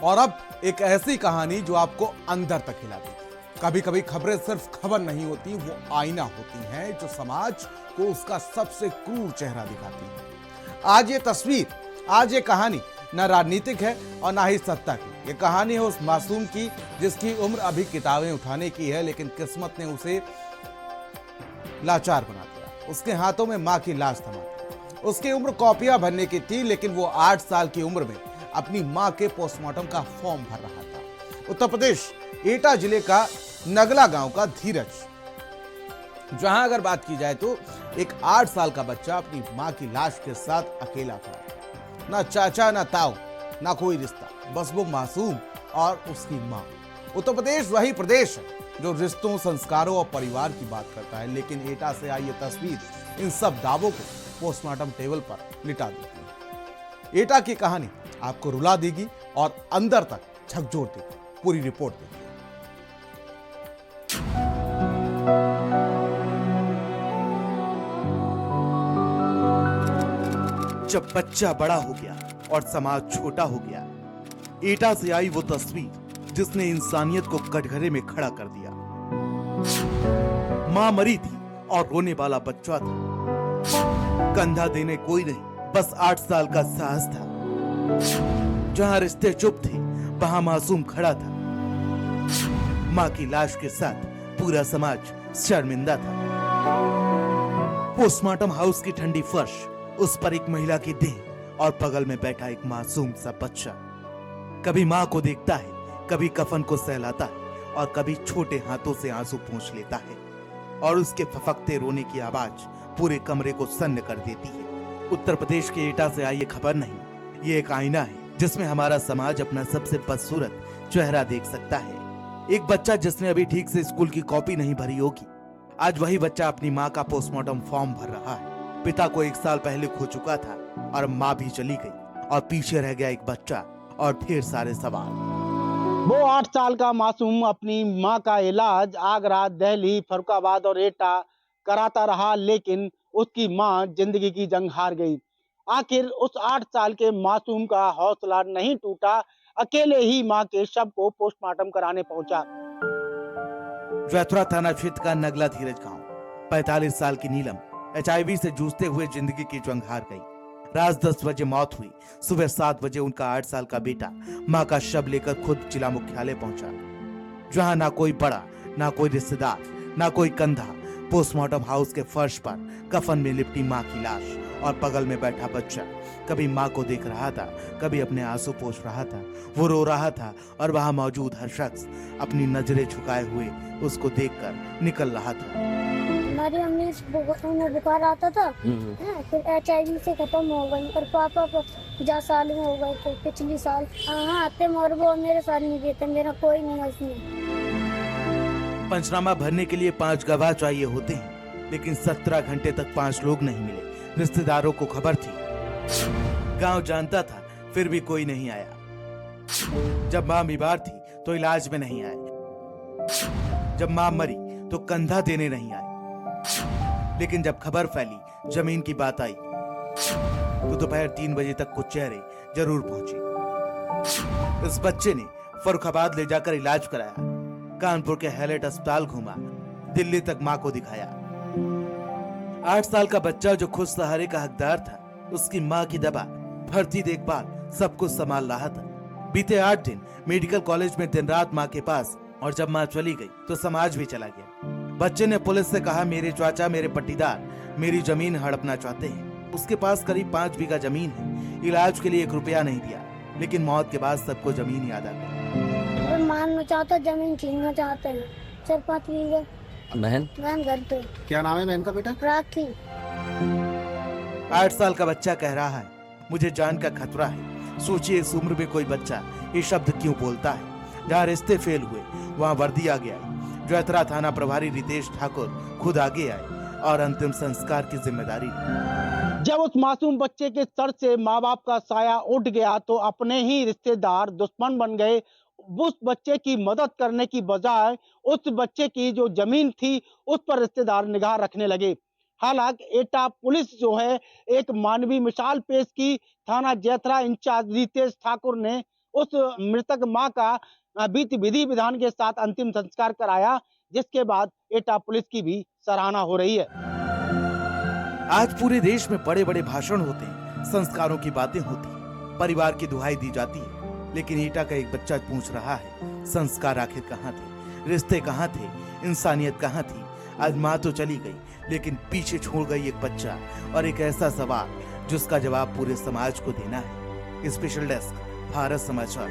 और अब एक ऐसी कहानी जो आपको अंदर तक हिला देगी। कभी कभी खबरें सिर्फ खबर नहीं होती, वो आईना होती हैं जो समाज को उसका सबसे क्रूर चेहरा दिखाती है। आज ये तस्वीर, आज ये कहानी न राजनीतिक है और ना ही सत्ता की। ये कहानी है उस मासूम की जिसकी उम्र अभी किताबें उठाने की है, लेकिन किस्मत ने उसे लाचार बना दिया। उसके हाथों में मां की लाश थमा दी। उसकी उम्र कॉपियां भरने की थी, लेकिन वो 8 साल की उम्र में अपनी मां के पोस्टमार्टम का फॉर्म भर रहा था। उत्तर प्रदेश एटा जिले का नगला गांव का धीरज, जहां अगर बात की जाए तो एक 8 साल का बच्चा अपनी मां की लाश के साथ अकेला खड़ा है। ना चाचा, ना ताऊ, ना कोई रिश्ता, बस वो मासूम और उसकी मां। उत्तर प्रदेश वही प्रदेश है जो रिश्तों, संस्कारों और परिवार की बात करता है, लेकिन एटा से आई ये तस्वीर इन सब दावों को पोस्टमार्टम टेबल पर लिटा देती है। एटा की कहानी आपको रुला देगी और अंदर तक झकझोर देगी। पूरी रिपोर्ट देखिए। जब बच्चा बड़ा हो गया और समाज छोटा हो गया, एटा से आई वो तस्वीर जिसने इंसानियत को कटघरे में खड़ा कर दिया। मां मरी थी और रोने वाला बच्चा था। कंधा देने कोई नहीं, बस 8 साल का साहस था। जहां रिश्ते चुप थे, वहां मासूम खड़ा था। मां की लाश के साथ पूरा समाज शर्मिंदा था। पोस्टमार्टम हाउस की ठंडी फर्श, उस पर एक महिला की देह और बगल में बैठा एक मासूम सा बच्चा। कभी मां को देखता है, कभी कफन को सहलाता है और कभी छोटे हाथों से आंसू पोंछ लेता है, और उसके फफकते रोने की आवाज पूरे कमरे को सन्न कर देती है। उत्तर प्रदेश के एटा से आई ये खबर नहीं, ये एक आईना है जिसमें हमारा समाज अपना सबसे बदसूरत चेहरा देख सकता है। एक बच्चा जिसने अभी ठीक से स्कूल की कॉपी नहीं भरी होगी, आज वही बच्चा अपनी माँ का पोस्टमार्टम फॉर्म भर रहा है। पिता को 1 साल पहले खो चुका था और माँ भी चली गई, और पीछे रह गया एक बच्चा और ढेर सारे सवाल। वो 8 साल का मासूम अपनी मां का इलाज आगरा, दिल्ली, फरुखाबाद और एटा कराता रहा, लेकिन उसकी मां जिंदगी की जंग हार गई। आखिर उस 8 साल के मासूम का हौसला नहीं टूटा, अकेले ही मां के शव को पोस्टमार्टम कराने पहुंचा। जैतुरा थाना क्षेत्र का नगला धीरज गांव, 45 साल की नीलम HIV से जूझते हुए जिंदगी की जंग हार गई। रात 10 बजे मौत हुई। सुबह 7 बजे उनका 8 साल का बेटा मां का शव लेकर खुद जिला मुख्यालय पहुंचा, जहां ना कोई बड़ा, ना कोई रिश्तेदार, ना कोई कंधा। पोस्टमार्टम हाउस के फर्श पर कफन में लिपटी मां की लाश और बगल में बैठा बच्चा कभी मां को देख रहा था, कभी अपने आंसू पोंछ रहा था। वो रो रहा था और वहां मौजूद हर शख्स अपनी नजरें झुकाए हुए उसको देखकर निकल रहा था। हमारी अम्मी में बुखार आता था, फिर HIV से खत्म हो गई, और पापा को 50 साल में हो गए थे पिछली साल। हाँ आते, और वो मेरे साथ नहीं देते, मेरा कोई नहीं है उसमें। पंचनामा भरने के लिए 5 गवाह चाहिए होते हैं, लेकिन 17 घंटे तक 5 लोग नहीं मिले। रिश्तेदारों को खबर थी, गांव जानता था, फिर भी कोई नहीं आया। जब मां बीमार थी तो इलाज में नहीं आए, जब मां मरी तो कंधा देने नहीं आए, लेकिन जब खबर फैली, जमीन की बात आई, तो दोपहर 3 बजे तक कुछ चेहरे जरूर पहुंचे। इस बच्चे ने फरुखाबाद ले जाकर इलाज कराया, कानपुर के हैलेट अस्पताल घूमा, दिल्ली तक मां को दिखाया। 8 साल का बच्चा जो खुद सहारे का हकदार था, उसकी मां की दवा, भर्ती, देखभाल, सब कुछ संभाल रहा था। बीते 8 दिन मेडिकल कॉलेज में दिन रात मां के पास, और जब मां चली गई तो समाज भी चला गया। बच्चे ने पुलिस से कहा, मेरे चाचा, मेरे पट्टीदार मेरी जमीन हड़पना चाहते हैं। उसके पास करीब 5 बीघा जमीन है। इलाज के लिए 1 रुपया नहीं दिया, लेकिन मौत के बाद सबको जमीन याद आ गई। मारना चाहता, जमीन छीनना चाहते हैं। 4-5 बीघा। बहन घर पे। क्या नाम है बहन का बेटा? राखी। 8 साल का बच्चा कह रहा है, मुझे जान का खतरा है। सोचिए इस उम्र में कोई बच्चा ये शब्द क्यों बोलता है। जहाँ रिश्ते फेल हुए वहाँ वर्दी आ गया। जैतुरा थाना प्रभारी रितेश ठाकुर खुद आगे आए और अंतिम संस्कार की जिम्मेदारी ली। जब उस मासूम बच्चे के सर से माँ बाप का साया उठ गया तो अपने ही रिश्तेदार दुश्मन बन गए। उस बच्चे की मदद करने की बजाय उस बच्चे की जो जमीन थी उस पर रिश्तेदार निगाह रखने लगे। हालांकि एटा पुलिस जो है एक मानवीय मिसाल पेश की। थाना जैतुरा इंचार्ज रितेश ठाकुर ने उस मृतक मां का विधि विधान के साथ अंतिम संस्कार कराया, जिसके बाद एटा पुलिस की भी सराहना हो रही है। आज पूरे देश में बड़े बड़े भाषण होते हैं, संस्कारों की बातें होती हैं, परिवार की दुहाई दी जाती है, लेकिन एटा का एक बच्चा पूछ रहा है, संस्कार आखिर कहाँ थे, रिश्ते कहाँ थे, इंसानियत कहाँ थी। आज माँ तो चली गई, लेकिन पीछे छोड़ गई एक बच्चा और एक ऐसा सवाल जिसका जवाब पूरे समाज को देना है। स्पेशल डेस्क, भारत समाचार।